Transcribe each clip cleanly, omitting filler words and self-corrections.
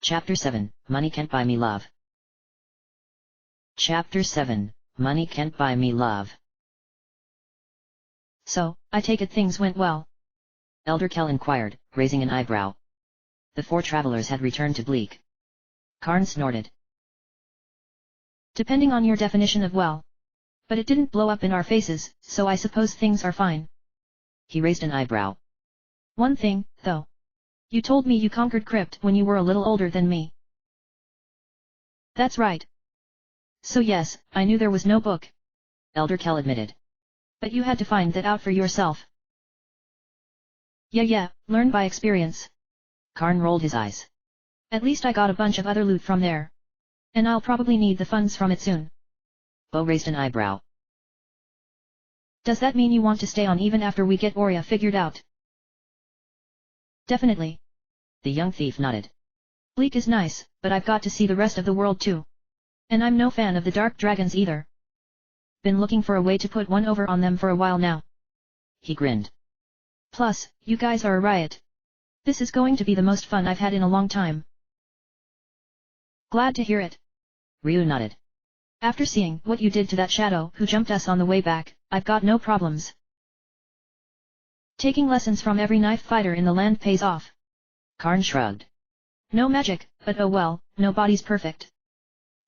Chapter 7, Money Can't Buy Me Love. Chapter 7, Money Can't Buy Me Love. So, I take it things went well? Elder Kell inquired, raising an eyebrow. The four travelers had returned to Bleak. Karn snorted. Depending on your definition of well. But it didn't blow up in our faces, so I suppose things are fine. He raised an eyebrow. One thing, though. You told me you conquered Crypt when you were a little older than me. That's right. So yes, I knew there was no book. Elder Kell admitted. But you had to find that out for yourself. Yeah, learn by experience. Karn rolled his eyes. At least I got a bunch of other loot from there. And I'll probably need the funds from it soon. Bo raised an eyebrow. Does that mean you want to stay on even after we get Auria figured out? Definitely. The young thief nodded. Bleak is nice, but I've got to see the rest of the world too. And I'm no fan of the dark dragons either. Been looking for a way to put one over on them for a while now. He grinned. Plus, you guys are a riot. This is going to be the most fun I've had in a long time. Glad to hear it. Ryu nodded. After seeing what you did to that shadow who jumped us on the way back, I've got no problems. Taking lessons from every knife fighter in the land pays off. Karn shrugged. No magic, but oh well, nobody's perfect.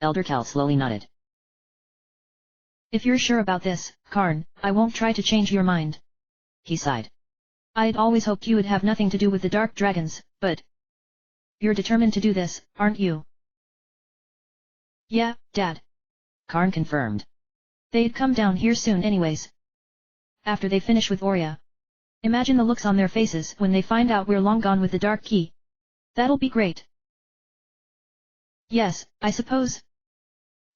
Elder Kell slowly nodded. If you're sure about this, Karn, I won't try to change your mind. He sighed. I'd always hoped you would have nothing to do with the dark dragons, but... You're determined to do this, aren't you? Yeah, Dad. Karn confirmed. They'd come down here soon anyways. After they finish with Auria. Imagine the looks on their faces when they find out we're long gone with the dark key. That'll be great. Yes, I suppose.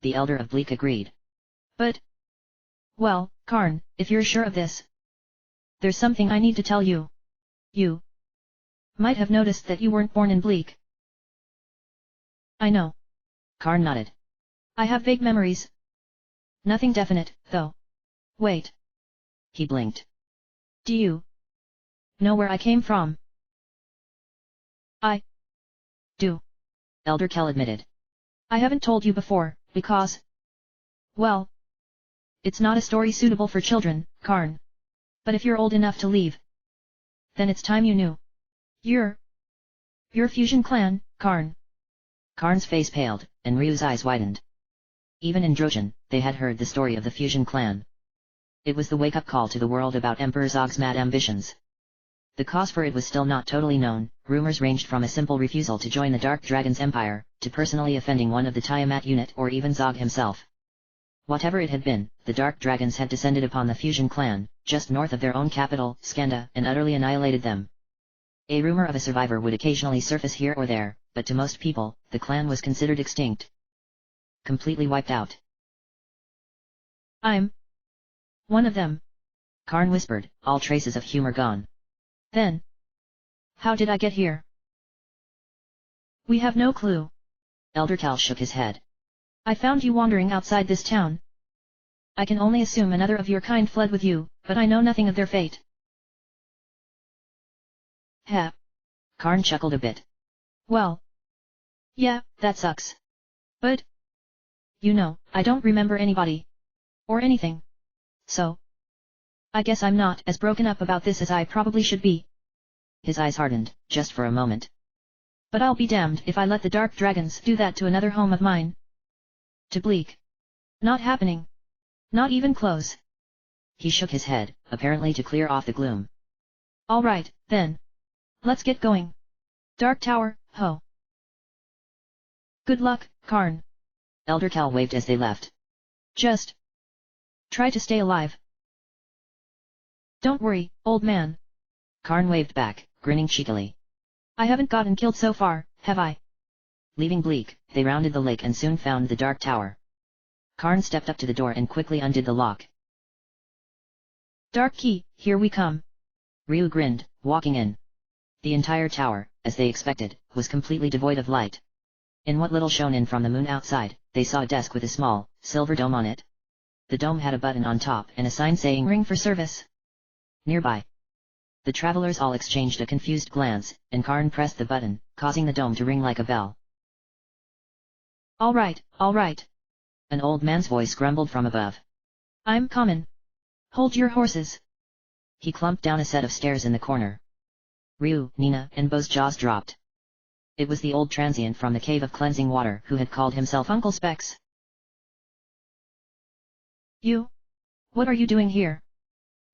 The Elder of Bleak agreed. But... Well, Karn, if you're sure of this... There's something I need to tell you. You... might have noticed that you weren't born in Bleak. I know. Karn nodded. I have vague memories. Nothing definite, though. Wait. He blinked. Do you... know where I came from? I... do. Elder Kell admitted. I haven't told you before, because... well... it's not a story suitable for children, Karn. But if you're old enough to leave... then it's time you knew. Your fusion clan, Karn. Karn's face paled, and Ryu's eyes widened. Even in Drojan, they had heard the story of the fusion clan. It was the wake-up call to the world about Emperor Zog's mad ambitions. The cause for it was still not totally known. Rumors ranged from a simple refusal to join the Dark Dragon's empire, to personally offending one of the Tiamat unit or even Zog himself. Whatever it had been, the Dark Dragons had descended upon the fusion clan, just north of their own capital, Skanda, and utterly annihilated them. A rumor of a survivor would occasionally surface here or there, but to most people, the clan was considered extinct. Completely wiped out. I'm... one of them. Karn whispered, all traces of humor gone. Then... how did I get here? We have no clue. Elder Kell shook his head. I found you wandering outside this town. I can only assume another of your kind fled with you, but I know nothing of their fate. Heh. Karn chuckled a bit. Well... yeah, that sucks. But... you know, I don't remember anybody. Or anything. So... I guess I'm not as broken up about this as I probably should be. His eyes hardened, just for a moment. But I'll be damned if I let the Dark Dragons do that to another home of mine. To Bleak. Not happening. Not even close. He shook his head, apparently to clear off the gloom. All right, then. Let's get going. Dark Tower, ho. Good luck, Karn. Elder Kell waved as they left. Just... try to stay alive. Don't worry, old man. Karn waved back, grinning cheekily. I haven't gotten killed so far, have I? Leaving Bleak, they rounded the lake and soon found the Dark Tower. Karn stepped up to the door and quickly undid the lock. Dark Key, here we come. Ryu grinned, walking in. The entire tower, as they expected, was completely devoid of light. In what little shone in from the moon outside, they saw a desk with a small, silver dome on it. The dome had a button on top and a sign saying "Ring for service." Nearby. The travelers all exchanged a confused glance, and Karn pressed the button, causing the dome to ring like a bell. All right, all right. An old man's voice grumbled from above. I'm coming. Hold your horses. He clumped down a set of stairs in the corner. Ryu, Nina, and Bo's jaws dropped. It was the old transient from the Cave of Cleansing Water who had called himself Uncle Specs. You? What are you doing here?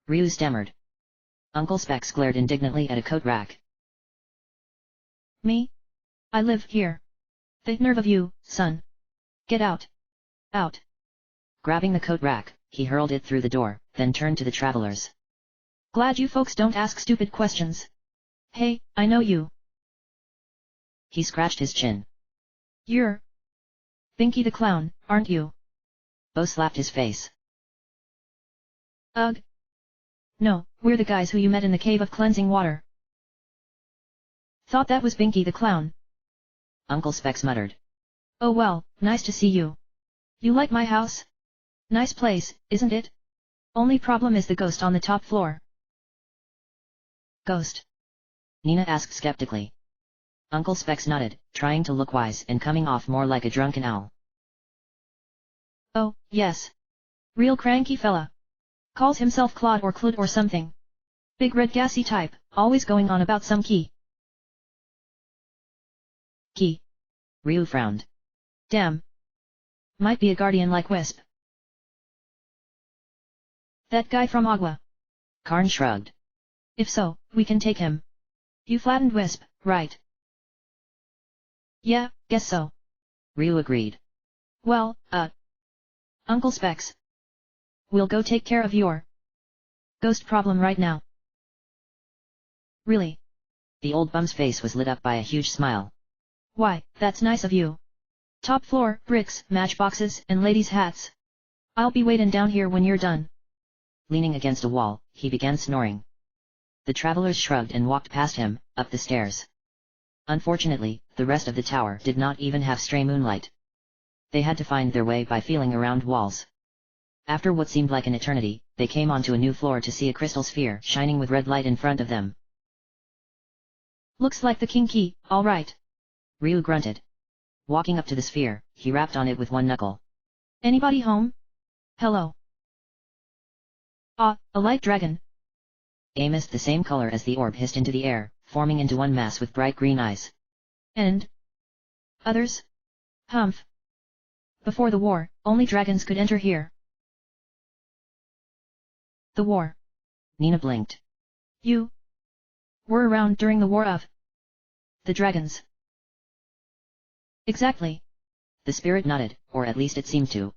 Ryu stammered. Uncle Specs glared indignantly at a coat rack. Me? I live here. The nerve of you, son. Get out. Out. Grabbing the coat rack, he hurled it through the door, then turned to the travelers. Glad you folks don't ask stupid questions. Hey, I know you. He scratched his chin. You're Binky the Clown, aren't you? Bo slapped his face. Ugh. No, we're the guys who you met in the Cave of Cleansing Water. Thought that was Binky the Clown. Uncle Specs muttered. Oh well, nice to see you. You like my house? Nice place, isn't it? Only problem is the ghost on the top floor. Ghost? Nina asked skeptically. Uncle Specs nodded, trying to look wise and coming off more like a drunken owl. Oh, yes. Real cranky fella. Calls himself Claude or Clud or something. Big red gassy type, always going on about some key. Key? Ryu frowned. Damn. Might be a guardian like Wisp. That guy from Agua. Karn shrugged. If so, we can take him. You flattened Wisp, right? Yeah, guess so. Ryu agreed. Well, Uncle Specs. We'll go take care of your ghost problem right now. Really? The old bum's face was lit up by a huge smile. Why, that's nice of you. Top floor, bricks, matchboxes, and ladies' hats. I'll be waiting down here when you're done. Leaning against a wall, he began snoring. The travelers shrugged and walked past him, up the stairs. Unfortunately, the rest of the tower did not even have stray moonlight. They had to find their way by feeling around walls. After what seemed like an eternity, they came onto a new floor to see a crystal sphere shining with red light in front of them. Looks like the king key, all right. Ryu grunted. Walking up to the sphere, he rapped on it with one knuckle. Anybody home? Hello. Ah, a light dragon. A mist the same color as the orb hissed into the air, forming into one mass with bright green eyes. And? Others? Humph. Before the war, only dragons could enter here. The war. Nina blinked. You were around during the War of the Dragons. Exactly. The spirit nodded, or at least it seemed to.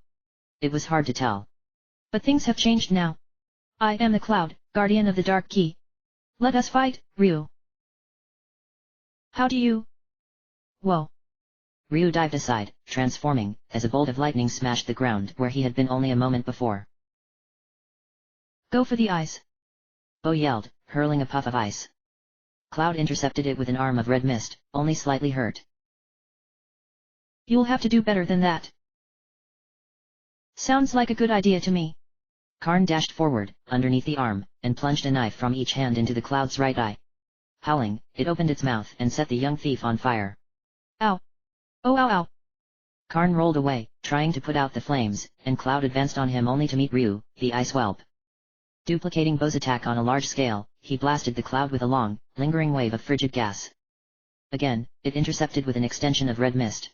It was hard to tell. But things have changed now. I am the Cloud, guardian of the Dark Key. Let us fight, Ryu. How do you? Whoa. Ryu dived aside, transforming, as a bolt of lightning smashed the ground where he had been only a moment before. Go for the eyes. Bo yelled, hurling a puff of ice. Cloud intercepted it with an arm of red mist, only slightly hurt. You'll have to do better than that. Sounds like a good idea to me. Karn dashed forward, underneath the arm, and plunged a knife from each hand into the Cloud's right eye. Howling, it opened its mouth and set the young thief on fire. Ow! Oh ow ow! Karn rolled away, trying to put out the flames, and Cloud advanced on him only to meet Ryu, the ice whelp. Duplicating Bo's attack on a large scale, he blasted the Cloud with a long, lingering wave of frigid gas. Again, it intercepted with an extension of red mist.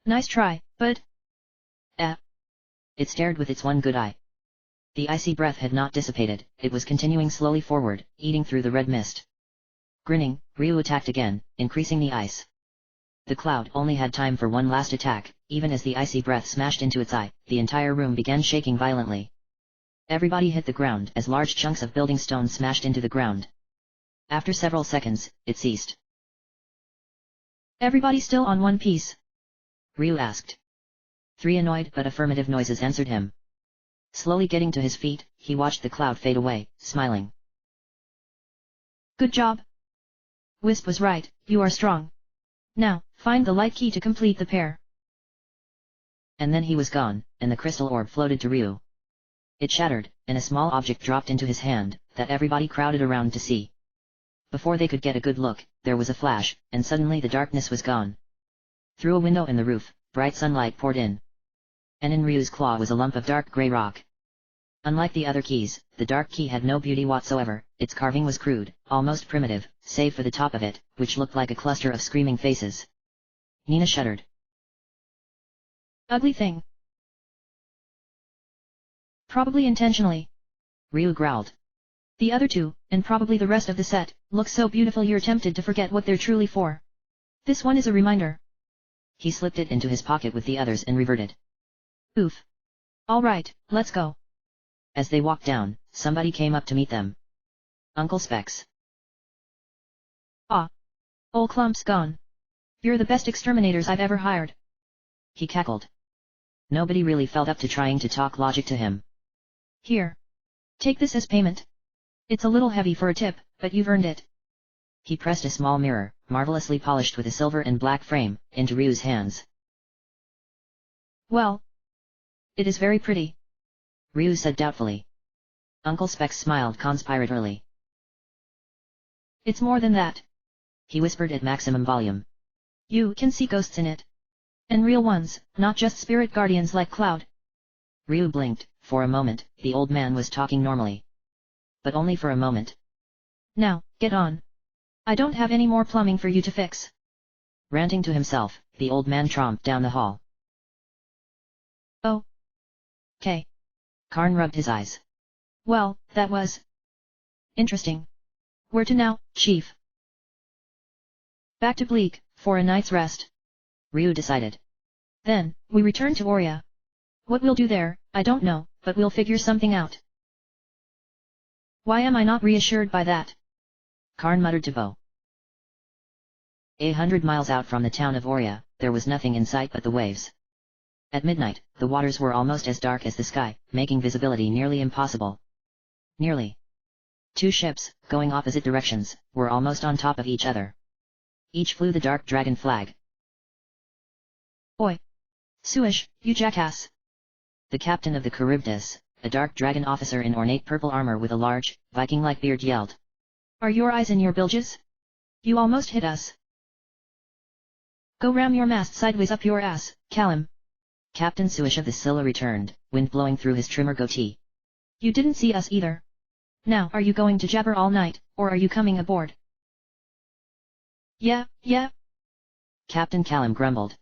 Nice try, but... It stared with its one good eye. The icy breath had not dissipated, it was continuing slowly forward, eating through the red mist. Grinning, Ryu attacked again, increasing the ice. The Cloud only had time for one last attack, even as the icy breath smashed into its eye, the entire room began shaking violently. Everybody hit the ground as large chunks of building stone smashed into the ground. After several seconds, it ceased. Everybody still on one piece? Ryu asked. 3 annoyed but affirmative noises answered him. Slowly getting to his feet, he watched the Cloud fade away, smiling. Good job. Wisp was right, you are strong. Now, find the light key to complete the pair. And then he was gone, and the crystal orb floated to Ryu. It shattered, and a small object dropped into his hand, that everybody crowded around to see. Before they could get a good look, there was a flash, and suddenly the darkness was gone. Through a window in the roof, bright sunlight poured in. And in Ryu's claw was a lump of dark grey rock. Unlike the other keys, the dark key had no beauty whatsoever, its carving was crude, almost primitive, save for the top of it, which looked like a cluster of screaming faces. Nina shuddered. Ugly thing. Probably intentionally. Ryu growled. The other two, and probably the rest of the set, look so beautiful you're tempted to forget what they're truly for. This one is a reminder. He slipped it into his pocket with the others and reverted. Oof. All right, let's go. As they walked down, somebody came up to meet them. Uncle Specs. Ah. Old Clump's gone. You're the best exterminators I've ever hired. He cackled. Nobody really felt up to trying to talk logic to him. Here. Take this as payment. It's a little heavy for a tip, but you've earned it. He pressed a small mirror, marvelously polished with a silver and black frame, into Ryu's hands. Well. It is very pretty. Ryu said doubtfully. Uncle Specs smiled conspiratorily. It's more than that. He whispered at maximum volume. You can see ghosts in it. And real ones, not just spirit guardians like Cloud. Ryu blinked. For a moment, the old man was talking normally. But only for a moment. Now, get on. I don't have any more plumbing for you to fix. Ranting to himself, the old man tromped down the hall. Oh. K. Karn rubbed his eyes. Well, that was interesting. Where to now, Chief? Back to Bleak, for a night's rest. Ryu decided. Then, we return to Oria. What we'll do there, I don't know, but we'll figure something out. Why am I not reassured by that? Karn muttered to Bo. 100 miles out from the town of Oria, there was nothing in sight but the waves. At midnight, the waters were almost as dark as the sky, making visibility nearly impossible. Nearly. 2 ships, going opposite directions, were almost on top of each other. Each flew the dark dragon flag. Oi! Suish, you jackass! The captain of the Charybdis, a dark dragon officer in ornate purple armor with a large, Viking-like beard yelled. Are your eyes in your bilges? You almost hit us. Go ram your mast sideways up your ass, Callum. Captain Suish of the Scylla returned, wind blowing through his trimmer goatee. You didn't see us either. Now are you going to jabber all night, or are you coming aboard? Yeah. Captain Callum grumbled.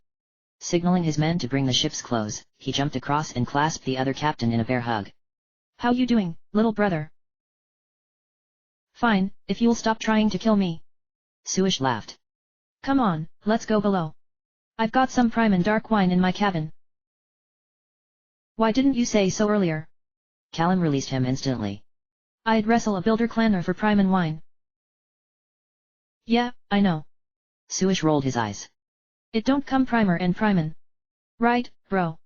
Signaling his men to bring the ship's clothes, he jumped across and clasped the other captain in a bear hug. How you doing, little brother? Fine, if you'll stop trying to kill me. Suish laughed. Come on, let's go below. I've got some prime and dark wine in my cabin. Why didn't you say so earlier? Callum released him instantly. I'd wrestle a builder clanner for prime and wine. Yeah, I know. Suish rolled his eyes. It don't come primer and primin. Right, bro?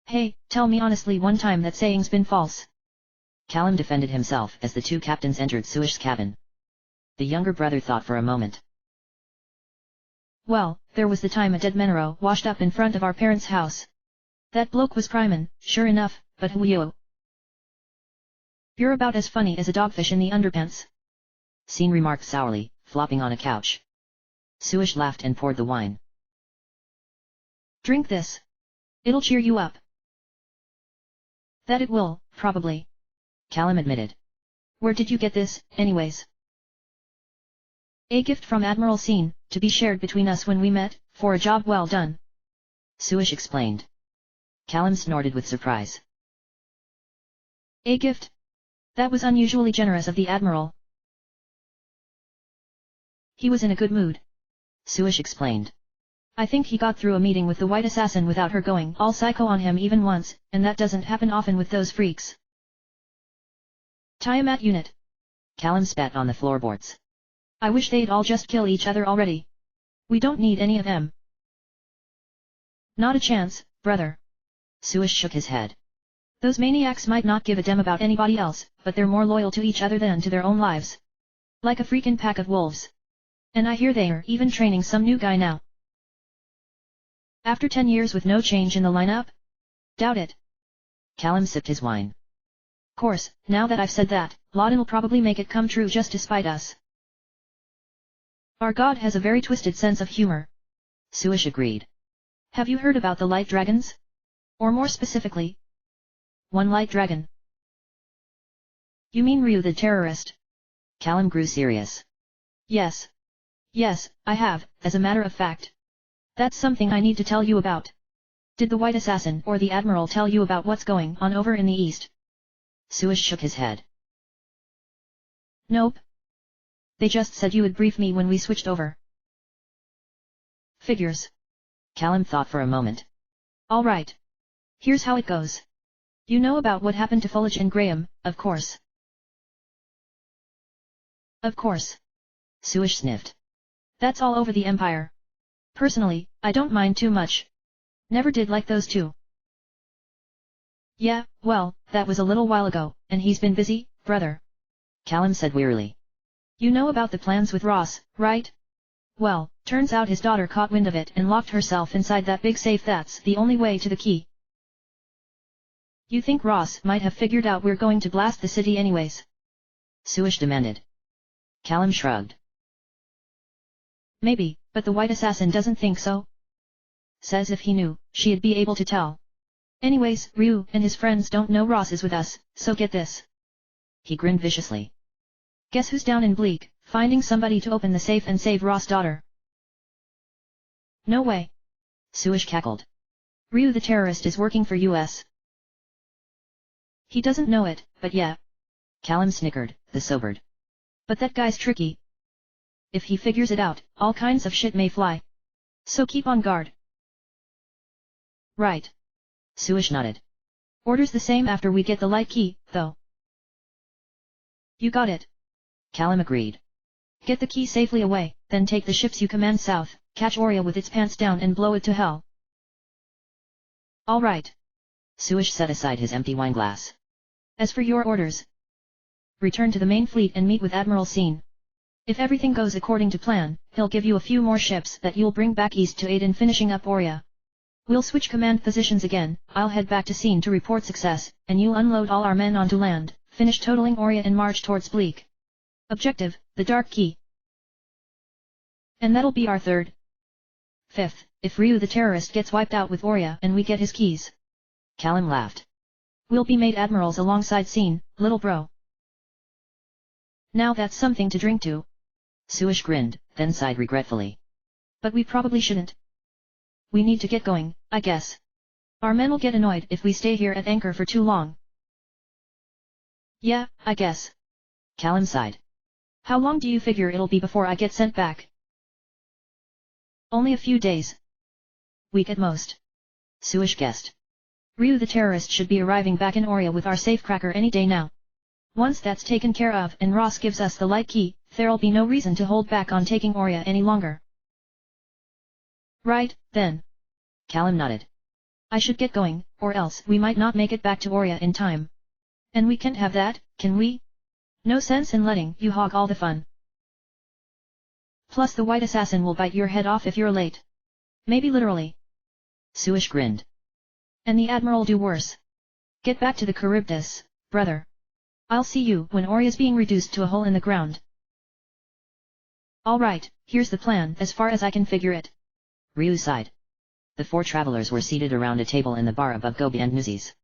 Hey, tell me honestly one time that saying's been false. Callum defended himself as the 2 captains entered Suish's cabin. The younger brother thought for a moment. Well, there was the time a dead Menero washed up in front of our parents' house. That bloke was primin, sure enough, but who you? You're about as funny as a dogfish in the underpants. Scene remarked sourly, flopping on a couch. Suish laughed and poured the wine. Drink this. It'll cheer you up. That it will, probably. Callum admitted. Where did you get this, anyways? A gift from Admiral Scene, to be shared between us when we met, for a job well done. Suish explained. Callum snorted with surprise. A gift? That was unusually generous of the Admiral. He was in a good mood. Suish explained. I think he got through a meeting with the White Assassin without her going all psycho on him even once, and that doesn't happen often with those freaks. Tie him at unit. Callum spat on the floorboards. I wish they'd all just kill each other already. We don't need any of them. Not a chance, brother. Suish shook his head. Those maniacs might not give a damn about anybody else, but they're more loyal to each other than to their own lives. Like a freaking pack of wolves. And I hear they're even training some new guy now. After 10 years with no change in the lineup? Doubt it. Callum sipped his wine. Course, now that I've said that, Laudon'll probably make it come true just to spite us. Our god has a very twisted sense of humor. Suish agreed. Have you heard about the light dragons? Or more specifically, one light dragon. You mean Ryu the terrorist? Callum grew serious. Yes. Yes, I have, as a matter of fact. That's something I need to tell you about. Did the White Assassin or the Admiral tell you about what's going on over in the east? Suish shook his head. Nope. They just said you would brief me when we switched over. Figures. Callum thought for a moment. All right. Here's how it goes. You know about what happened to Foliage and Graham, of course. Of course. Suish sniffed. That's all over the Empire. Personally, I don't mind too much. Never did like those two. Yeah, well, that was a little while ago, and he's been busy, brother. Callum said wearily. You know about the plans with Ross, right? Well, turns out his daughter caught wind of it and locked herself inside that big safe. That's the only way to the key. You think Ross might have figured out we're going to blast the city anyways? Suish demanded. Callum shrugged. Maybe, but the White Assassin doesn't think so. Says if he knew, she'd be able to tell. Anyways, Ryu and his friends don't know Ross is with us, so get this. He grinned viciously. Guess who's down in Bleak, finding somebody to open the safe and save Ross' daughter? No way. Suish cackled. Ryu the terrorist is working for US. He doesn't know it, but yeah. Callum snickered, the sobered. But that guy's tricky. If he figures it out, all kinds of shit may fly. So keep on guard. Right. Suish nodded. Orders the same after we get the light key, though. You got it. Callum agreed. Get the key safely away, then take the ships you command south, catch Oria with its pants down and blow it to hell. All right. Suish set aside his empty wineglass. As for your orders, return to the main fleet and meet with Admiral Scene. If everything goes according to plan, he'll give you a few more ships that you'll bring back east to aid in finishing up Oria. We'll switch command positions again, I'll head back to Scene to report success, and you'll unload all our men onto land, finish totaling Oria and march towards Bleak. Objective, the Dark Key. And that'll be our third. Fifth, if Ryu the terrorist gets wiped out with Oria and we get his keys. Callum laughed. We'll be made admirals alongside Scene, little bro. Now that's something to drink to. Suish grinned, then sighed regretfully. But we probably shouldn't. We need to get going, I guess. Our men will get annoyed if we stay here at anchor for too long. Yeah, I guess. Callum sighed. How long do you figure it'll be before I get sent back? Only a few days. Week at most. Suish guessed. Ryu the terrorist should be arriving back in Oria with our safecracker any day now. Once that's taken care of and Ross gives us the light key, there'll be no reason to hold back on taking Oria any longer. Right, then. Callum nodded. I should get going, or else we might not make it back to Oria in time. And we can't have that, can we? No sense in letting you hog all the fun. Plus the White Assassin will bite your head off if you're late. Maybe literally. Suish grinned. And the Admiral do worse. Get back to the Charybdis, brother. I'll see you when Oria's being reduced to a hole in the ground. Alright, here's the plan as far as I can figure it. Ryu sighed. The four travelers were seated around a table in the bar above Gobi and Nuzi's.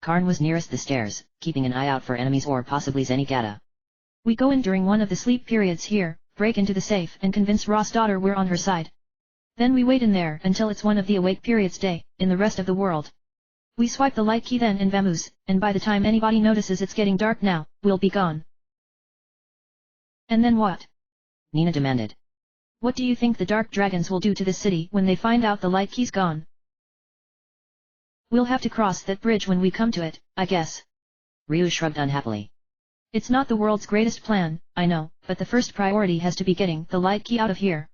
Karn was nearest the stairs, keeping an eye out for enemies or possibly Zenigata. We go in during one of the sleep periods here, break into the safe and convince Ross' daughter we're on her side. Then we wait in there until it's one of the awake periods day, in the rest of the world. We swipe the light key then and vamoose, and by the time anybody notices it's getting dark now, we'll be gone. And then what? Nina demanded. What do you think the Dark Dragons will do to this city when they find out the light key's gone? We'll have to cross that bridge when we come to it, I guess. Ryu shrugged unhappily. It's not the world's greatest plan, I know, but the first priority has to be getting the light key out of here.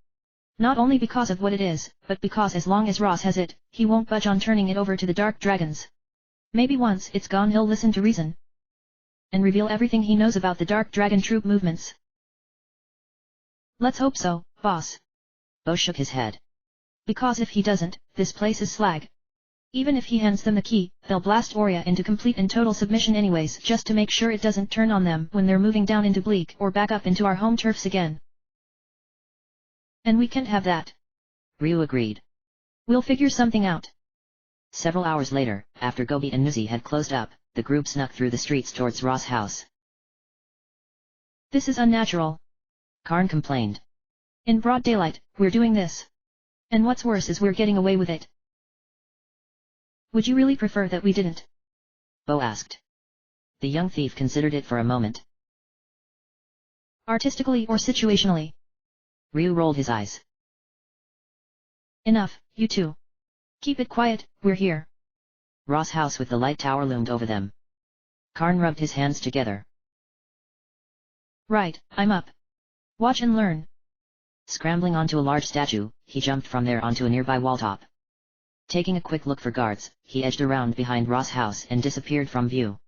Not only because of what it is, but because as long as Ross has it, he won't budge on turning it over to the Dark Dragons. Maybe once it's gone he'll listen to reason. And reveal everything he knows about the Dark Dragon troop movements. Let's hope so, boss. Bo shook his head. Because if he doesn't, this place is slag. Even if he hands them the key, they'll blast Oria into complete and total submission anyways just to make sure it doesn't turn on them when they're moving down into Bleak or back up into our home turfs again. And we can't have that. Ryu agreed. We'll figure something out. Several hours later, after Gobi and Nuzi had closed up, the group snuck through the streets towards Ross' house. This is unnatural. Karn complained. In broad daylight, we're doing this. And what's worse is we're getting away with it. Would you really prefer that we didn't? Bo asked. The young thief considered it for a moment. Artistically or situationally? Ryu rolled his eyes. Enough, you two. Keep it quiet, we're here. Ross' house with the light tower loomed over them. Karn rubbed his hands together. Right, I'm up. Watch and learn. Scrambling onto a large statue, he jumped from there onto a nearby wall top. Taking a quick look for guards, he edged around behind Ross' house and disappeared from view.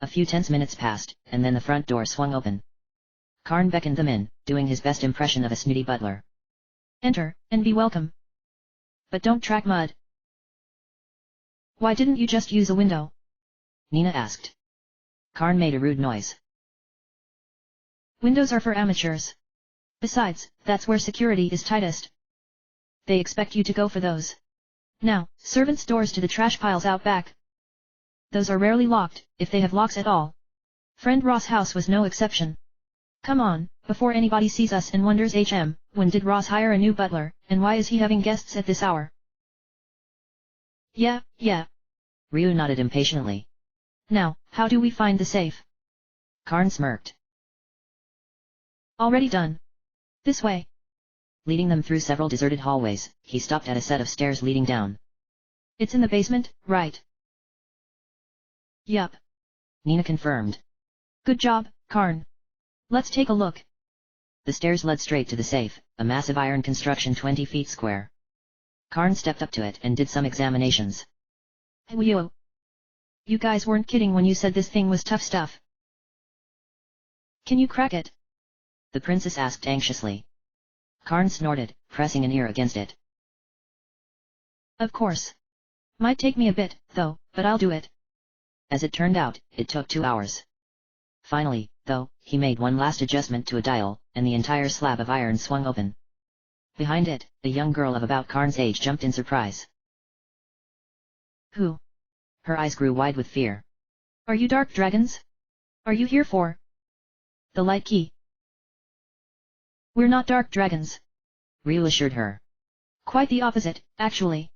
A few tense minutes passed, and then the front door swung open. Karn beckoned them in, doing his best impression of a snooty butler. Enter, and be welcome. But don't track mud. Why didn't you just use a window? Nina asked. Karn made a rude noise. Windows are for amateurs. Besides, that's where security is tightest. They expect you to go for those. Now, servants' doors to the trash piles out back. Those are rarely locked, if they have locks at all. Friend Ross' house was no exception. Come on, before anybody sees us and wonders when did Ross hire a new butler, and why is he having guests at this hour? Yeah. Ryu nodded impatiently. Now, how do we find the safe? Karn smirked. Already done. This way. Leading them through several deserted hallways, he stopped at a set of stairs leading down. It's in the basement, right? Yup. Nina confirmed. Good job, Karn. Let's take a look. The stairs led straight to the safe, a massive iron construction 20 feet square. Karn stepped up to it and did some examinations. Whoa. You guys weren't kidding when you said this thing was tough stuff. Can you crack it? The princess asked anxiously. Karn snorted, pressing an ear against it. Of course. Might take me a bit, though, but I'll do it. As it turned out, it took 2 hours. Finally, though, he made one last adjustment to a dial, and the entire slab of iron swung open. Behind it, a young girl of about Karn's age jumped in surprise. Who? Her eyes grew wide with fear. Are you dark dragons? Are you here for the light key? We're not dark dragons, Ryu assured her. Quite the opposite, actually.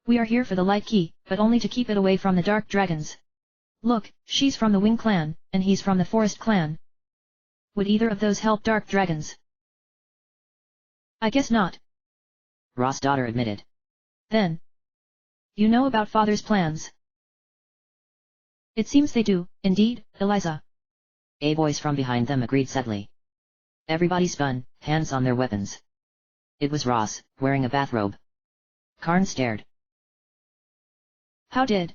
We are here for the light key, but only to keep it away from the dark dragons. Look, she's from the Wing clan, and he's from the Forest clan. Would either of those help dark dragons? I guess not. Ross' daughter admitted. Then. You know about father's plans? It seems they do, indeed, Eliza. A voice from behind them agreed sadly. Everybody spun, hands on their weapons. It was Ross, wearing a bathrobe. Karn stared. How did?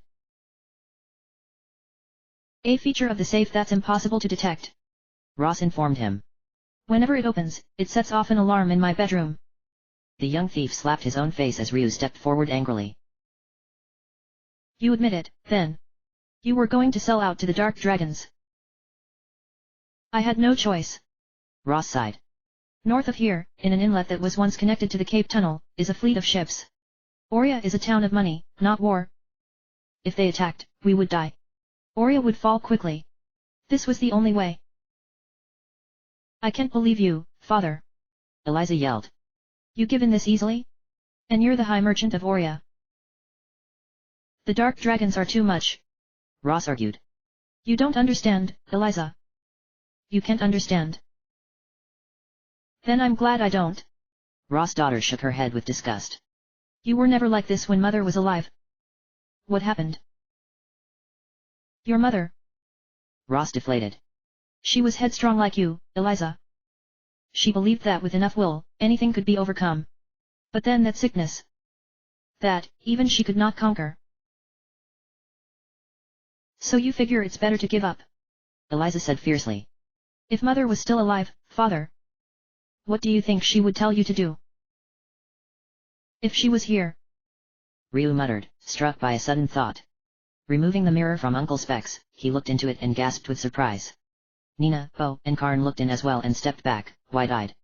A feature of the safe that's impossible to detect. Ross informed him. Whenever it opens, it sets off an alarm in my bedroom. The young thief slapped his own face as Ryu stepped forward angrily. You admit it, then. You were going to sell out to the Dark Dragons. I had no choice. Ross sighed. North of here, in an inlet that was once connected to the Cape Tunnel, is a fleet of ships. Oria is a town of money, not war. If they attacked, we would die. Oria would fall quickly. This was the only way. I can't believe you, father. Eliza yelled. You give in this easily? And you're the High Merchant of Oria. The Dark Dragons are too much. Ross argued. You don't understand, Eliza. You can't understand. Then I'm glad I don't. Ross' daughter shook her head with disgust. You were never like this when Mother was alive. What happened? Your mother. Ross deflated. She was headstrong like you, Eliza. She believed that with enough will, anything could be overcome. But then that sickness. That, even she could not conquer. So you figure it's better to give up? Eliza said fiercely. If Mother was still alive, father. What do you think she would tell you to do? If she was here. Ryu muttered, struck by a sudden thought. Removing the mirror from Uncle Specs, he looked into it and gasped with surprise. Nina, Bo, and Karn looked in as well and stepped back, wide-eyed.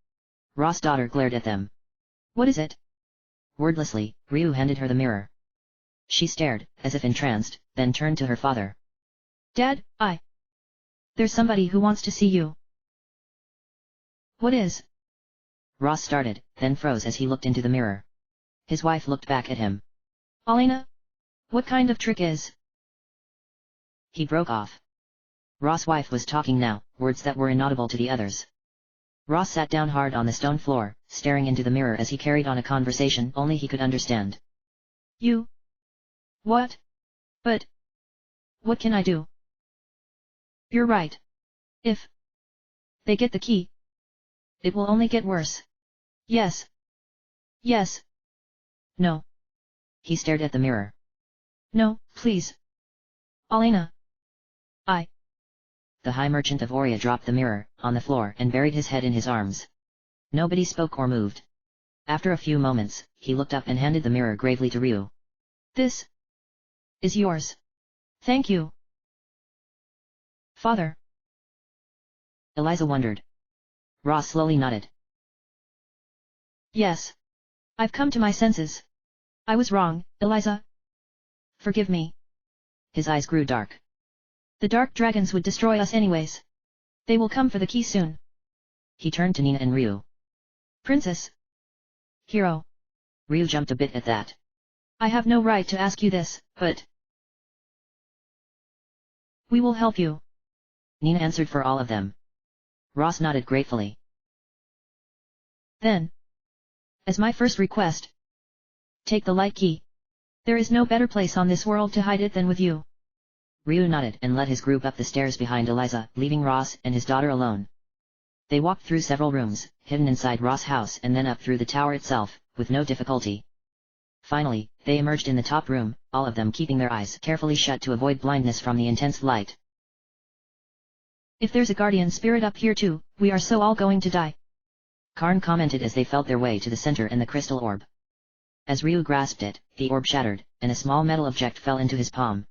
Ross' daughter glared at them. What is it? Wordlessly, Ryu handed her the mirror. She stared, as if entranced, then turned to her father. Dad, there's somebody who wants to see you. What is? Ross started, then froze as he looked into the mirror. His wife looked back at him. Alina? What kind of trick is? He broke off. Ross' wife was talking now, words that were inaudible to the others. Ross sat down hard on the stone floor, staring into the mirror as he carried on a conversation only he could understand. You? What? But... what can I do? You're right. If they get the key, it will only get worse. Yes. Yes. No. He stared at the mirror. No, please. Alina. The High Merchant of Oria dropped the mirror on the floor and buried his head in his arms. Nobody spoke or moved. After a few moments, he looked up and handed the mirror gravely to Ryu. This is yours. Thank you. Father. Eliza wondered. Ross slowly nodded. Yes. I've come to my senses. I was wrong, Eliza. Forgive me. His eyes grew dark. The dark dragons would destroy us anyways. They will come for the key soon. He turned to Nina and Ryu. Princess. Hero. Ryu jumped a bit at that. I have no right to ask you this, but... we will help you. Nina answered for all of them. Ross nodded gratefully. Then, as my first request, take the light key. There is no better place on this world to hide it than with you. Ryu nodded and led his group up the stairs behind Eliza, leaving Ross and his daughter alone. They walked through several rooms, hidden inside Ross' house and then up through the tower itself, with no difficulty. Finally, they emerged in the top room, all of them keeping their eyes carefully shut to avoid blindness from the intense light. If there's a guardian spirit up here too, we are so all going to die. Karn commented as they felt their way to the center and the crystal orb. As Ryu grasped it, the orb shattered, and a small metal object fell into his palm.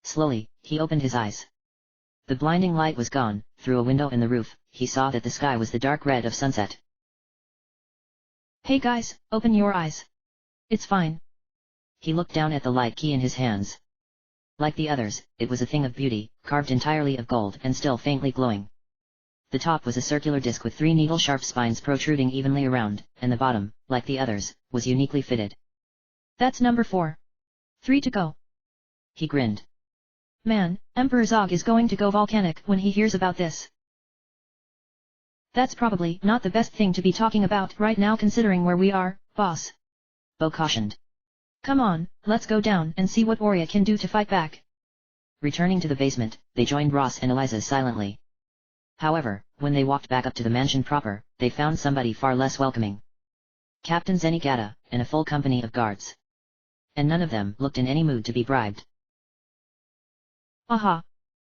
Slowly, he opened his eyes. The blinding light was gone. Through a window in the roof, he saw that the sky was the dark red of sunset. Hey guys, open your eyes. It's fine. He looked down at the light key in his hands. Like the others, it was a thing of beauty, carved entirely of gold and still faintly glowing. The top was a circular disc with 3 needle-sharp spines protruding evenly around, and the bottom, like the others, was uniquely fitted. That's number 4. 3 to go. He grinned. Man, Emperor Zog is going to go volcanic when he hears about this. That's probably not the best thing to be talking about right now considering where we are, boss. Bo cautioned. Come on, let's go down and see what Oria can do to fight back. Returning to the basement, they joined Ross and Eliza silently. However, when they walked back up to the mansion proper, they found somebody far less welcoming. Captain Zenigata, and a full company of guards. And none of them looked in any mood to be bribed. Aha!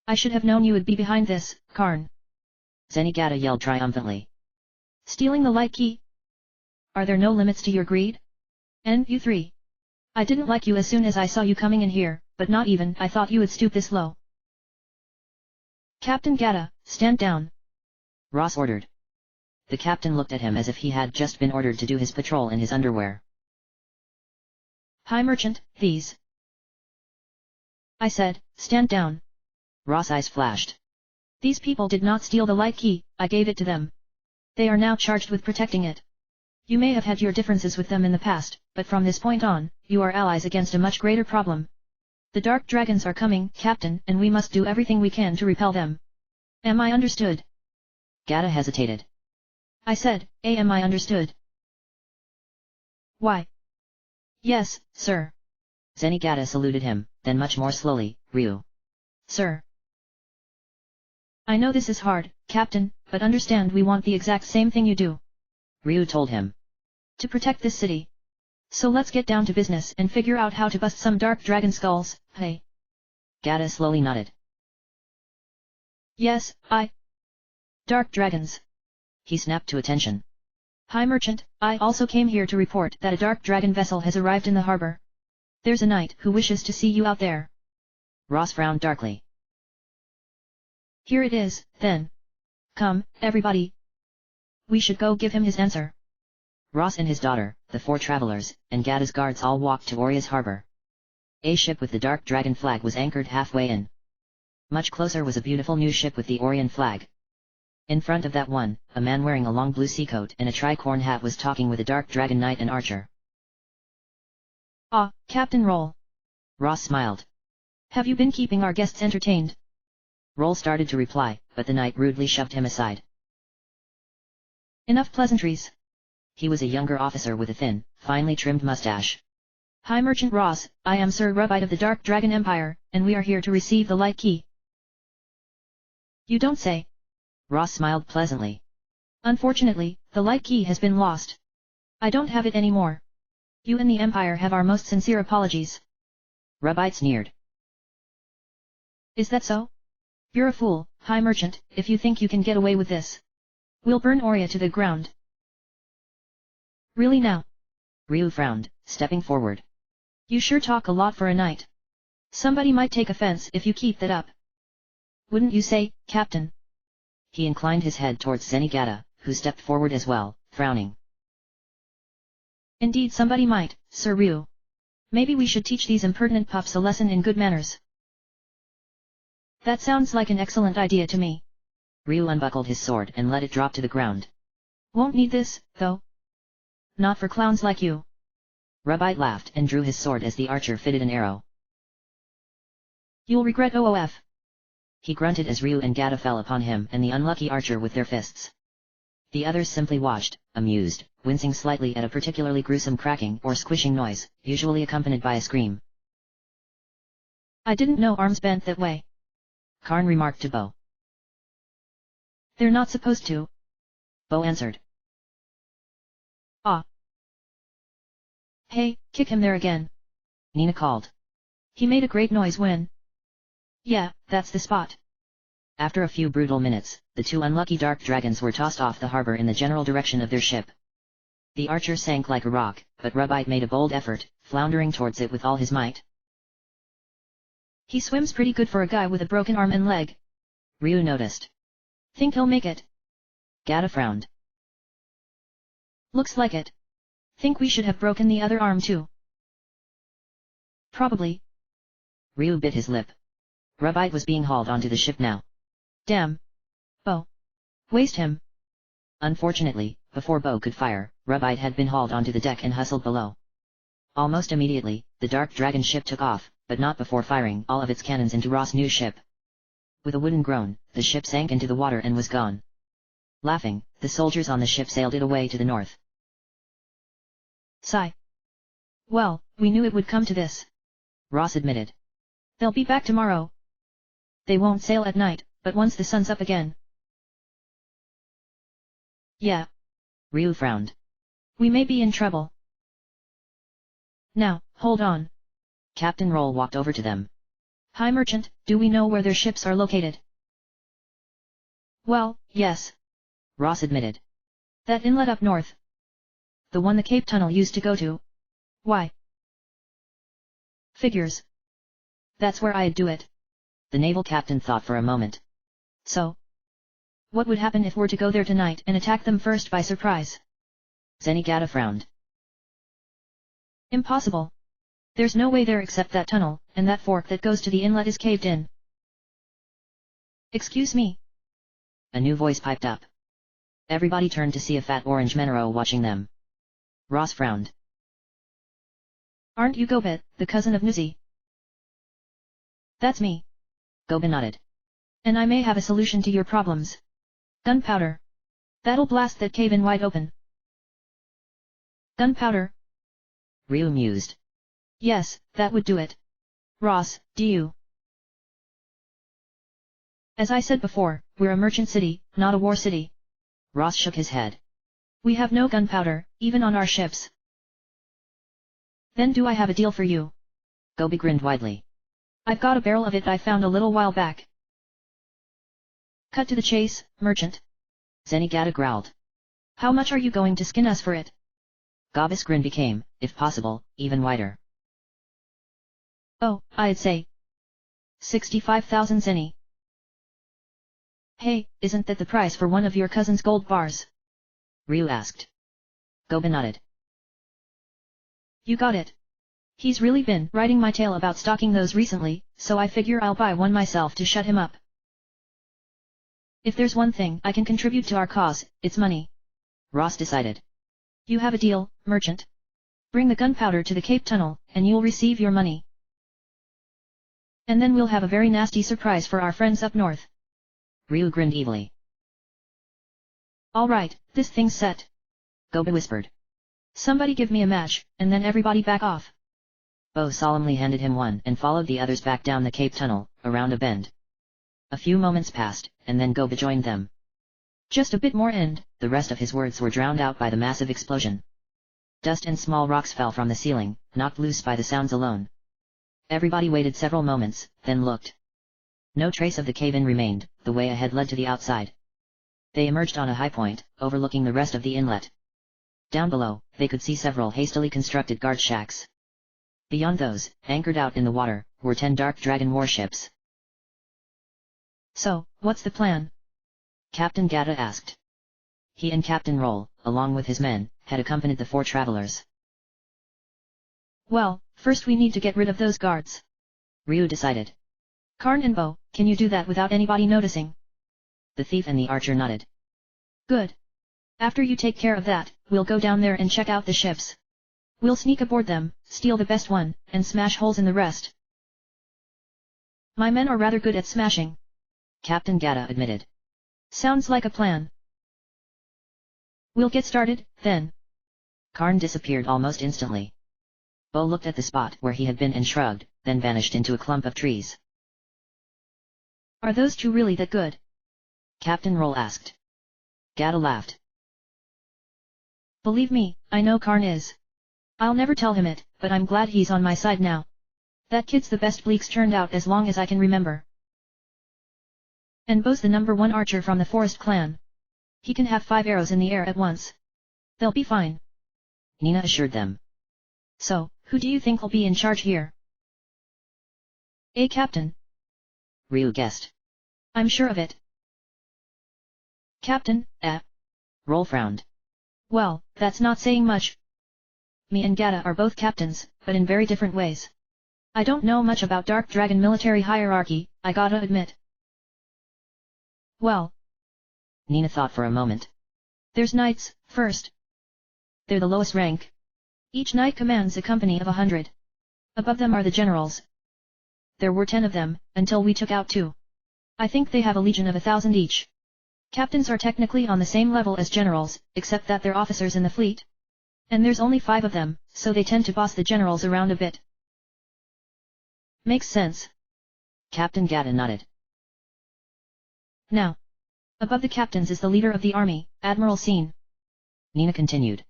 I should have known you would be behind this, Karn. Zenigata yelled triumphantly. Stealing the light key? Are there no limits to your greed? And you 3. I didn't like you as soon as I saw you coming in here, but not even I thought you would stoop this low. Captain Gata, stand down. Ross ordered. The captain looked at him as if he had just been ordered to do his patrol in his underwear. High Merchant, these. I said, stand down. Ross' eyes flashed. These people did not steal the light key, I gave it to them. They are now charged with protecting it. You may have had your differences with them in the past, but from this point on, you are allies against a much greater problem. The dark dragons are coming, Captain, and we must do everything we can to repel them. Am I understood? Gata hesitated. I said, am I understood? Why? Yes, sir. Zenigata saluted him, then much more slowly, Ryu. Sir. I know this is hard, Captain, but understand we want the exact same thing you do. Ryu told him. To protect this city. So let's get down to business and figure out how to bust some dark dragon skulls, hey. Gata slowly nodded. Yes, Dark dragons. He snapped to attention. High Merchant, I also came here to report that a dark dragon vessel has arrived in the harbor. There's a knight who wishes to see you out there. Ross frowned darkly. Here it is, then. Come, everybody. We should go give him his answer. Ross and his daughter, the 4 travelers, and Gada's guards all walked to Oria's harbor. A ship with the Dark Dragon flag was anchored halfway in. Much closer was a beautiful new ship with the Orion flag. In front of that one, a man wearing a long blue seacoat and a tricorn hat was talking with a Dark Dragon knight and archer. "Ah, Captain Roll." Ross smiled. "Have you been keeping our guests entertained?" Roll started to reply, but the knight rudely shoved him aside. "Enough pleasantries." He was a younger officer with a thin, finely trimmed mustache. "High Merchant Ross, I am Sir Rubite of the Dark Dragon Empire, and we are here to receive the light key." "You don't say." Ross smiled pleasantly. "Unfortunately, the light key has been lost. I don't have it anymore. You and the Empire have our most sincere apologies." Rubite sneered. "Is that so? You're a fool, High Merchant, if you think you can get away with this. We'll burn Oria to the ground." "Really now?" Ryu frowned, stepping forward. "You sure talk a lot for a knight. Somebody might take offense if you keep that up. Wouldn't you say, Captain?" He inclined his head towards Zenigata, who stepped forward as well, frowning. "Indeed somebody might, Sir Ryu. Maybe we should teach these impertinent pups a lesson in good manners." "That sounds like an excellent idea to me." Ryu unbuckled his sword and let it drop to the ground. "Won't need this, though. Not for clowns like you." Rubite laughed and drew his sword as the archer fitted an arrow. "You'll regret OOF." He grunted as Ryu and Gada fell upon him and the unlucky archer with their fists. The others simply watched, amused, wincing slightly at a particularly gruesome cracking or squishing noise, usually accompanied by a scream. "I didn't know arms bent that way," Karn remarked to Bo. "They're not supposed to," Bo answered. "Ah. Hey, kick him there again," Nina called. "He made a great noise when—" "Yeah, that's the spot." After a few brutal minutes, the 2 unlucky dark dragons were tossed off the harbor in the general direction of their ship. The archer sank like a rock, but Rubite made a bold effort, floundering towards it with all his might. "He swims pretty good for a guy with a broken arm and leg," Ryu noticed. "Think he'll make it?" Gada frowned. "Looks like it. Think we should have broken the other arm too?" "Probably." Ryu bit his lip. Rubite was being hauled onto the ship now. "Damn. Bo. Waste him." Unfortunately, before Bo could fire, Rubite had been hauled onto the deck and hustled below. Almost immediately, the Dark Dragon ship took off, but not before firing all of its cannons into Ross' new ship. With a wooden groan, the ship sank into the water and was gone. Laughing, the soldiers on the ship sailed it away to the north. Sigh. "Well, we knew it would come to this," Ross admitted. "They'll be back tomorrow. They won't sail at night, but once the sun's up again." "Yeah." Ryu frowned. "We may be in trouble." "Now, hold on." Captain Roll walked over to them. "High Merchant, do we know where their ships are located?" "Well, yes," Ross admitted. "That inlet up north. The one the Cape Tunnel used to go to." "Why?" "Figures. That's where I'd do it." The naval captain thought for a moment. "So? What would happen if we're to go there tonight and attack them first by surprise?" Zenigata frowned. "Impossible. There's no way there except that tunnel, and that fork that goes to the inlet is caved in." "Excuse me?" A new voice piped up. Everybody turned to see a fat orange Menero watching them. Ross frowned. "Aren't you Gobet, the cousin of Nuzi?" "That's me." Goba nodded. "And I may have a solution to your problems. Gunpowder. That'll blast that cave in wide open." "Gunpowder?" Ryu mused. "Yes, that would do it. Ross, do you?" "As I said before, we're a merchant city, not a war city." Ross shook his head. "We have no gunpowder, even on our ships." "Then do I have a deal for you?" Gobi grinned widely. "I've got a barrel of it I found a little while back." "Cut to the chase, merchant." Zenigata growled. "How much are you going to skin us for it?" Gobi's grin became, if possible, even wider. "Oh, I'd say 65,000 zeni." "Hey, isn't that the price for one of your cousin's gold bars?" Ryu asked. Goba nodded. You got it. He's really been riding my tail about stalking those recently, so I figure I'll buy one myself to shut him up. If there's one thing I can contribute to our cause, it's money. Ross decided. You have a deal, merchant. Bring the gunpowder to the Cape Tunnel, and you'll receive your money. And then we'll have a very nasty surprise for our friends up north. Ryu grinned evilly. Alright, this thing's set. Goba whispered. Somebody give me a match, and then everybody back off. Bo solemnly handed him one and followed the others back down the Cape Tunnel, around a bend. A few moments passed, and then Goba joined them. Just a bit more and the rest of his words were drowned out by the massive explosion. Dust and small rocks fell from the ceiling, knocked loose by the sounds alone. Everybody waited several moments, then looked. No trace of the cave-in remained, the way ahead led to the outside. They emerged on a high point, overlooking the rest of the inlet. Down below, they could see several hastily constructed guard shacks. Beyond those, anchored out in the water, were 10 Dark Dragon warships. So, what's the plan? Captain Gata asked. He and Captain Roll, along with his men, had accompanied the 4 travelers. Well, first we need to get rid of those guards. Ryu decided. Karn and Bo, can you do that without anybody noticing? The thief and the archer nodded. Good. After you take care of that, we'll go down there and check out the ships. We'll sneak aboard them, steal the best one, and smash holes in the rest. My men are rather good at smashing. Captain Gata admitted. Sounds like a plan. We'll get started, then. Karn disappeared almost instantly. Bo looked at the spot where he had been and shrugged, then vanished into a clump of trees. Are those 2 really that good? Captain Roll asked. Gata laughed. Believe me, I know Karn is. I'll never tell him it, but I'm glad he's on my side now. That kid's the best Bleaks turned out as long as I can remember. And Bo's the #1 archer from the Forest clan. He can have 5 arrows in the air at once. They'll be fine. Nina assured them. So, who do you think will be in charge here? A captain. Ryu guessed. I'm sure of it. Captain, Roll frowned. Well, that's not saying much. Me and Gata are both captains, but in very different ways. I don't know much about Dark Dragon military hierarchy, I gotta admit. Well. Nina thought for a moment. There's knights, first. They're the lowest rank. Each knight commands a company of 100. Above them are the generals. There were 10 of them, until we took out 2. I think they have a legion of 1,000 each. Captains are technically on the same level as generals, except that they're officers in the fleet. And there's only 5 of them, so they tend to boss the generals around a bit. Makes sense. Captain Gata nodded. Now. Above the captains is the leader of the army, Admiral Scene. Nina continued.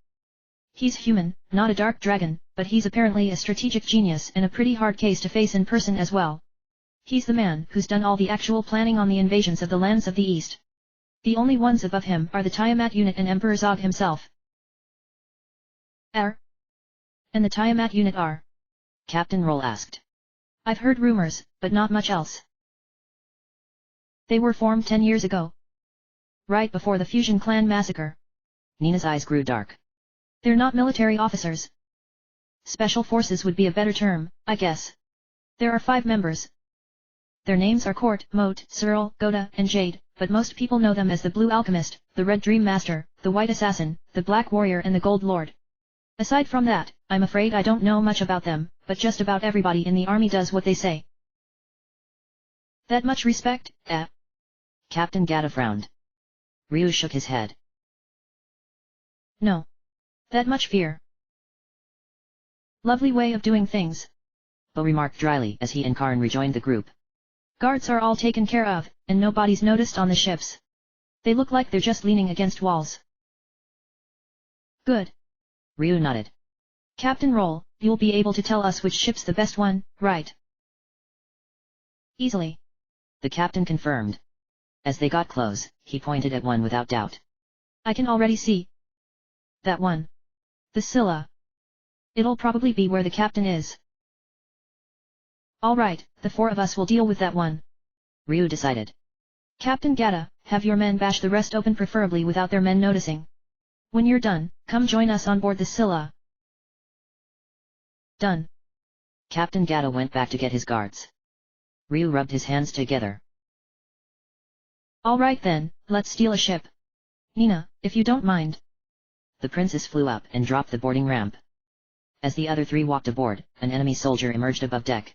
He's human, not a dark dragon, but he's apparently a strategic genius and a pretty hard case to face in person as well. He's the man who's done all the actual planning on the invasions of the lands of the East. The only ones above him are the Tiamat unit and Emperor Zog himself. And the Tiamat unit are? Captain Roll asked. I've heard rumors, but not much else. They were formed 10 years ago. Right before the Fusion Clan massacre. Nina's eyes grew dark. They're not military officers. Special forces would be a better term, I guess. There are 5 members. Their names are Court, Moat, Cyril, Goda, and Jade, but most people know them as the Blue Alchemist, the Red Dream Master, the White Assassin, the Black Warrior and the Gold Lord. Aside from that, I'm afraid I don't know much about them, but just about everybody in the army does what they say. That much respect, Captain Gata frowned. Ryu shook his head. No. That much fear. Lovely way of doing things. Bo remarked dryly as he and Karn rejoined the group. Guards are all taken care of, and nobody's noticed on the ships. They look like they're just leaning against walls. Good. Ryu nodded. Captain Roll, you'll be able to tell us which ship's the best one, right? Easily. The captain confirmed. As they got close, he pointed at one without doubt. I can already see. That one. The Scylla. It'll probably be where the captain is. Alright, the 4 of us will deal with that one. Ryu decided. Captain Gata, have your men bash the rest open preferably without their men noticing. When you're done, Come join us on board the Scylla. Done. Captain Gata went back to get his guards. Ryu rubbed his hands together. Alright then, let's steal a ship. Nina, if you don't mind. The princess flew up and dropped the boarding ramp. As the other three walked aboard, an enemy soldier emerged above deck.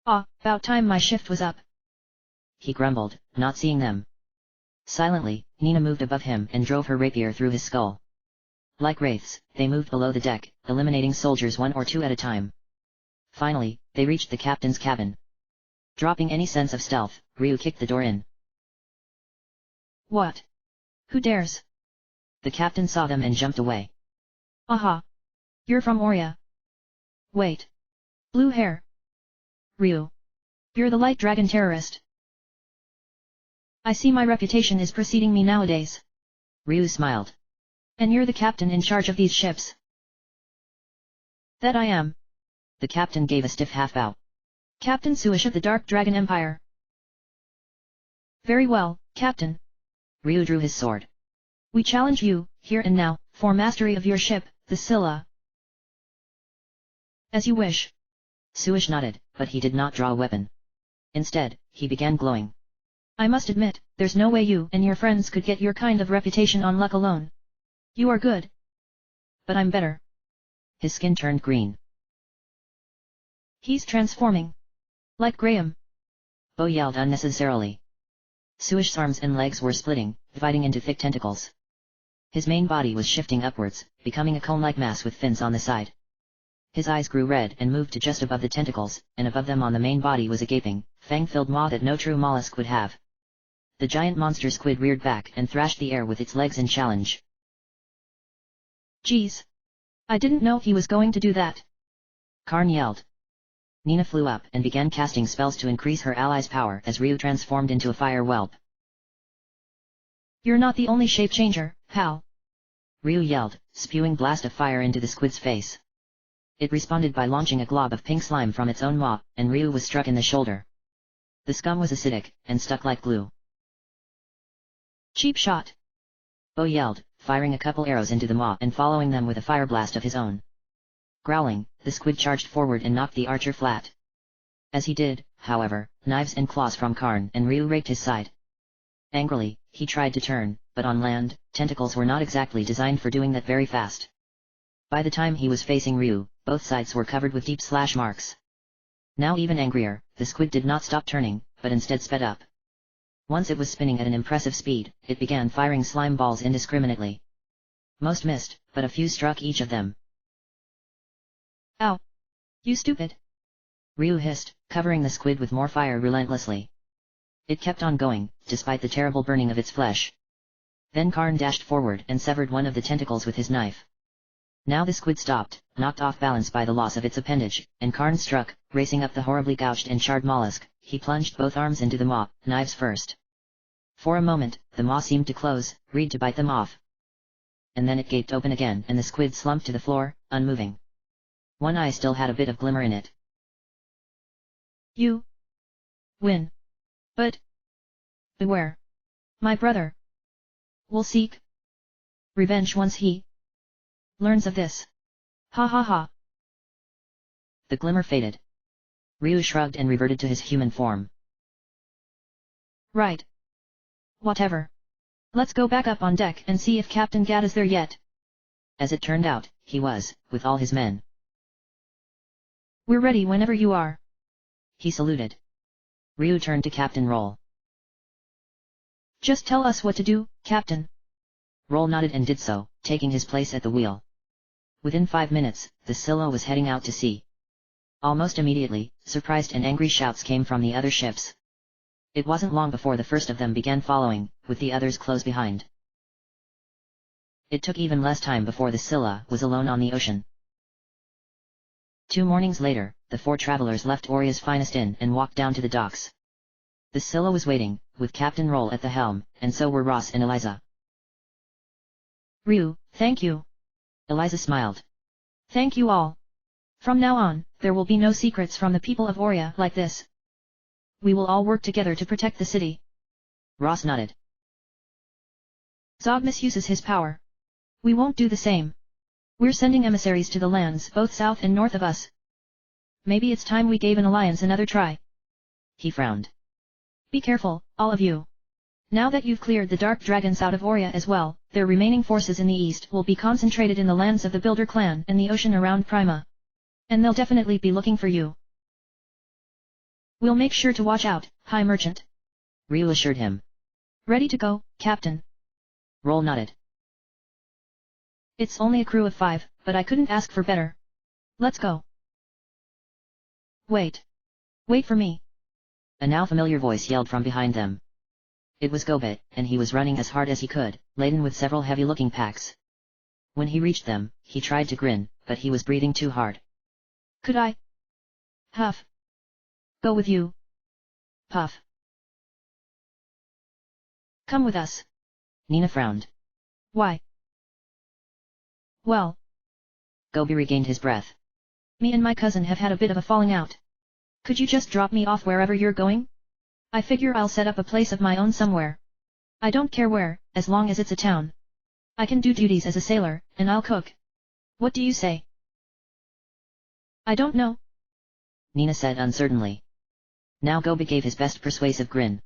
Ah, about time my shift was up. He grumbled, not seeing them. Silently, Nina moved above him and drove her rapier through his skull. Like wraiths, they moved below the deck, eliminating soldiers one or two at a time. Finally, they reached the captain's cabin. Dropping any sense of stealth, Ryu kicked the door in. What? Who dares? The captain saw them and jumped away. Aha! You're from Oria. Wait. Blue hair. Ryu. You're the light dragon terrorist. I see my reputation is preceding me nowadays. Ryu smiled. And you're the captain in charge of these ships. That I am. The captain gave a stiff half bow. Captain Suish of the Dark Dragon Empire. Very well, Captain. Ryu drew his sword. We challenge you, here and now, for mastery of your ship, the Scylla. As you wish. Suish nodded, but he did not draw a weapon. Instead, he began glowing. I must admit, there's no way you and your friends could get your kind of reputation on luck alone. You are good. But I'm better. His skin turned green. He's transforming. Like Graham. Bo yelled unnecessarily. Suish's arms and legs were splitting, dividing into thick tentacles. His main body was shifting upwards, becoming a cone-like mass with fins on the side. His eyes grew red and moved to just above the tentacles, and above them on the main body was a gaping, fang-filled maw that no true mollusk would have. The giant monster squid reared back and thrashed the air with its legs in challenge. Geez. I didn't know he was going to do that. Karn yelled. Nina flew up and began casting spells to increase her allies' power as Ryu transformed into a fire whelp. You're not the only shape-changer, pal. Ryu yelled, spewing blast of fire into the squid's face. It responded by launching a glob of pink slime from its own maw, and Ryu was struck in the shoulder. The scum was acidic, and stuck like glue. Cheap shot. Bo yelled, firing a couple arrows into the maw and following them with a fire blast of his own. Growling, the squid charged forward and knocked the archer flat. As he did, however, knives and claws from Karn and Ryu raked his side. Angrily, he tried to turn, but on land, tentacles were not exactly designed for doing that very fast. By the time he was facing Ryu, both sides were covered with deep slash marks. Now even angrier, the squid did not stop turning, but instead sped up. Once it was spinning at an impressive speed, it began firing slime balls indiscriminately. Most missed, but a few struck each of them. Ow! You stupid! Ryu hissed, covering the squid with more fire relentlessly. It kept on going, despite the terrible burning of its flesh. Then Karn dashed forward and severed one of the tentacles with his knife. Now the squid stopped, knocked off balance by the loss of its appendage, and Karn struck, racing up the horribly gouged and charred mollusk. He plunged both arms into the maw, knives first. For a moment, the maw seemed to close, ready to bite them off. And then it gaped open again and the squid slumped to the floor, unmoving. One eye still had a bit of glimmer in it. You win. But beware. My brother will seek revenge once he learns of this. Ha ha ha. The glimmer faded. Ryu shrugged and reverted to his human form. Right. Whatever. Let's go back up on deck and see if Captain Gata's there yet. As it turned out, he was, with all his men. We're ready whenever you are. He saluted. Ryu turned to Captain Roll. Just tell us what to do, Captain. Roll nodded and did so, taking his place at the wheel. Within 5 minutes, the Scylla was heading out to sea. Almost immediately, surprised and angry shouts came from the other ships. It wasn't long before the first of them began following, with the others close behind. It took even less time before the Scylla was alone on the ocean. 2 mornings later, the 4 travelers left Oria's finest inn and walked down to the docks. The Scylla was waiting, with Captain Roll at the helm, and so were Ross and Eliza. Ryu, thank you. Eliza smiled. Thank you all. From now on, there will be no secrets from the people of Oria like this. We will all work together to protect the city. Ross nodded. Zog misuses his power. We won't do the same. We're sending emissaries to the lands both south and north of us. Maybe it's time we gave an alliance another try. He frowned. Be careful, all of you. Now that you've cleared the dark dragons out of Oria as well, their remaining forces in the east will be concentrated in the lands of the Builder clan and the ocean around Prima. And they'll definitely be looking for you. We'll make sure to watch out, High Merchant. Ryu assured him. Ready to go, Captain. Roll nodded. It's only a crew of 5, but I couldn't ask for better. Let's go. Wait. Wait for me. A now familiar voice yelled from behind them. It was Gobet, and he was running as hard as he could, laden with several heavy-looking packs. When he reached them, he tried to grin, but he was breathing too hard. Could I? Huff. Go with you. Puff. Come with us. Nina frowned. Why? Well. Gobi regained his breath. Me and my cousin have had a bit of a falling out. Could you just drop me off wherever you're going? I figure I'll set up a place of my own somewhere. I don't care where, as long as it's a town. I can do duties as a sailor, and I'll cook. What do you say? I don't know. Nina said uncertainly. Now Gobi gave his best persuasive grin.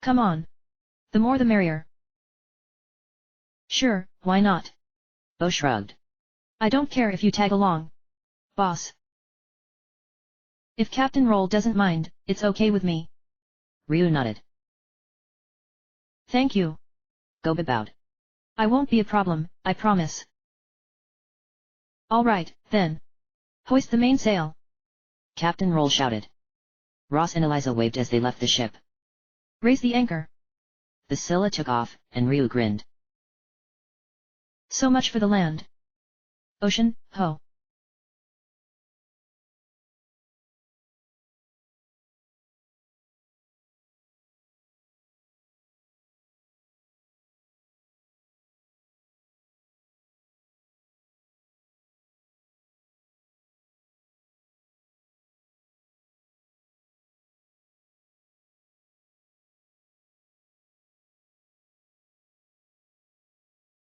Come on. The more the merrier. Sure, why not? Bo shrugged. I don't care if you tag along. Boss. If Captain Roll doesn't mind, it's okay with me. Ryu nodded. Thank you. Gobi bowed. I won't be a problem, I promise. All right, then. Hoist the mainsail. Captain Roll shouted. Ross and Eliza waved as they left the ship. Raise the anchor. The Scylla took off, and Ryu grinned. So much for the land. Ocean, ho.